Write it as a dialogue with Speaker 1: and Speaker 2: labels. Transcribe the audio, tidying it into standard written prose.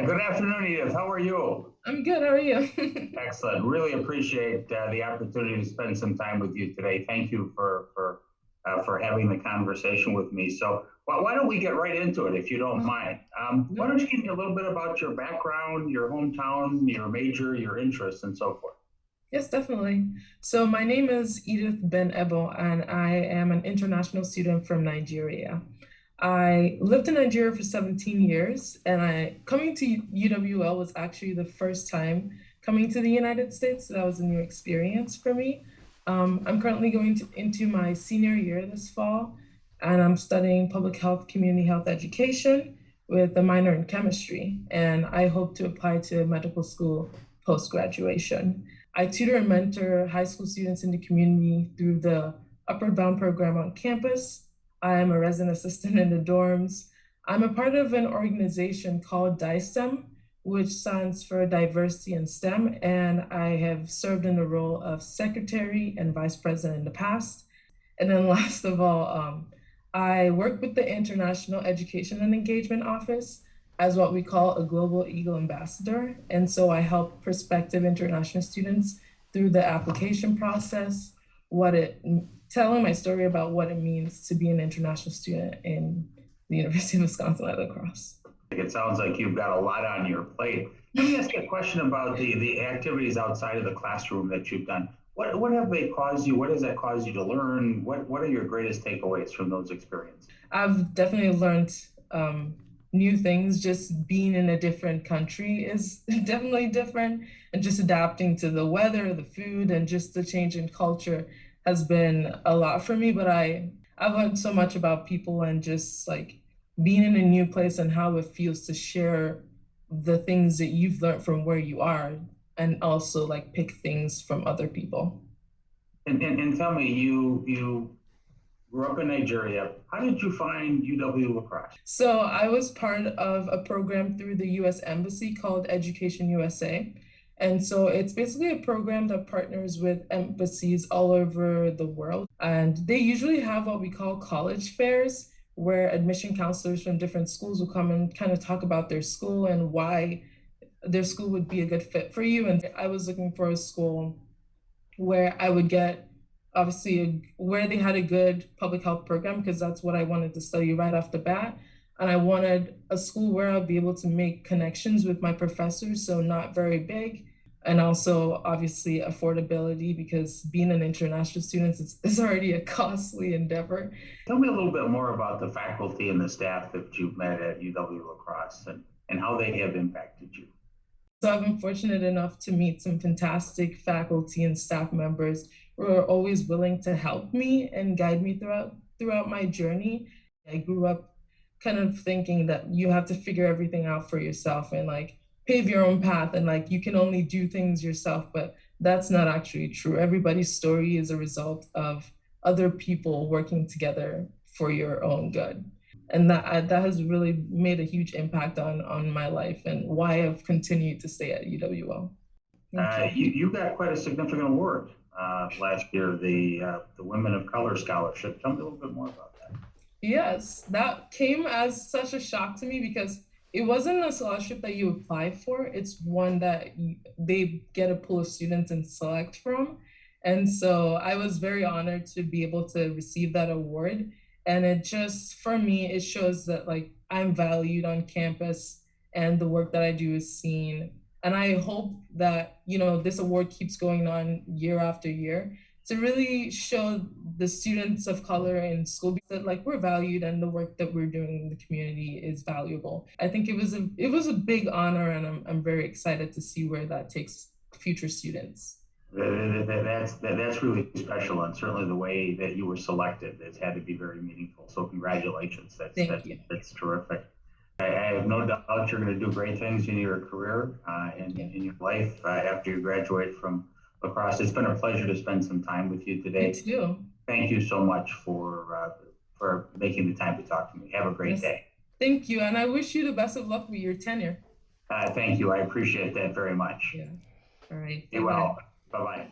Speaker 1: Good afternoon, Edith. How are you?
Speaker 2: I'm good. How are you?
Speaker 1: Excellent. Really appreciate the opportunity to spend some time with you today. Thank you for having the conversation with me. So, why don't we get right into it, if you don't
Speaker 2: Oh,
Speaker 1: mind? Why
Speaker 2: no.
Speaker 1: don't you give me a little bit about your background, your hometown, your major, your interests, and so forth?
Speaker 2: Yes, definitely. So my name is Edith Ben Eboh, and I am an international student from Nigeria. I lived in Nigeria for 17 years, and I coming to UWL was actually the first time coming to the United States. So that was a new experience for me. I'm currently into my senior year this fall, and I'm studying public health, community health education with a minor in chemistry, and I hope to apply to medical school post-graduation. I tutor and mentor high school students in the community through the Upward Bound program on campus. I am a resident assistant in the dorms. I'm a part of an organization called DISTEM, which stands for Diversity in STEM, and I have served in the role of secretary and vice president in the past. And then last of all, I work with the International Education and Engagement Office as what we call a Global Eagle Ambassador. And so I help prospective international students through the application process, telling my story about what it means to be an international student in the University of Wisconsin-La Crosse.
Speaker 1: It sounds like you've got a lot on your plate. Let me ask you a question about the activities outside of the classroom that you've done. What have they caused you? What has that caused you to learn? What are your greatest takeaways from those experiences?
Speaker 2: I've definitely learned new things. Just being in a different country is definitely different, and just adapting to the weather, the food, and just the change in culture has been a lot for me. But I've learned so much about people and just like being in a new place and how it feels to share the things that you've learned from where you are, and also like pick things from other people.
Speaker 1: And tell me, you grew up in Nigeria. How did you find UW-La Crosse?
Speaker 2: So I was part of a program through the US Embassy called Education USA. And so it's basically a program that partners with embassies all over the world. And they usually have what we call college fairs, where admission counselors from different schools will come and kind of talk about their school and why their school would be a good fit for you. And I was looking for a school where I would get where they had a good public health program, because that's what I wanted to study right off the bat. And I wanted a school where I'll be able to make connections with my professors, so not very big. And also, obviously, affordability, because being an international student is already a costly endeavor.
Speaker 1: Tell me a little bit more about the faculty and the staff that you've met at UW-La Crosse and how they have impacted you.
Speaker 2: So I've been fortunate enough to meet some fantastic faculty and staff members who are always willing to help me and guide me throughout my journey. I grew up kind of thinking that you have to figure everything out for yourself and like pave your own path, and like you can only do things yourself, but that's not actually true. Everybody's story is a result of other people working together for your own good, and that has really made a huge impact on my life and why I've continued to stay at UWL. Thank you.
Speaker 1: You got quite a significant award last year, the Women of Color Scholarship. Tell me a little bit more about that.
Speaker 2: Yes, that came as such a shock to me because it wasn't a scholarship that you apply for. It's one that they get a pool of students and select from. And so I was very honored to be able to receive that award. And it just, for me, it shows that like I'm valued on campus and the work that I do is seen. And I hope that, this award keeps going on year after year to really show the students of color in school that like we're valued and the work that we're doing in the community is valuable. I think it was a big honor, and I'm very excited to see where that takes future students.
Speaker 1: That's really special, and certainly the way that you were selected has had to be very meaningful. So congratulations.
Speaker 2: Thank you.
Speaker 1: That's terrific. I have no doubt you're going to do great things in your career and
Speaker 2: Yeah.
Speaker 1: in your life after you graduate from La Crosse. It's been a pleasure to spend some time with you
Speaker 2: You
Speaker 1: today.
Speaker 2: too.
Speaker 1: Thank you so much for making the time to talk to me. Have a great
Speaker 2: Yes.
Speaker 1: day.
Speaker 2: Thank you. And I wish you the best of luck with your tenure.
Speaker 1: Thank you. I appreciate that very much.
Speaker 2: Yeah. All right.
Speaker 1: Be
Speaker 2: Bye-bye.
Speaker 1: well. Bye bye.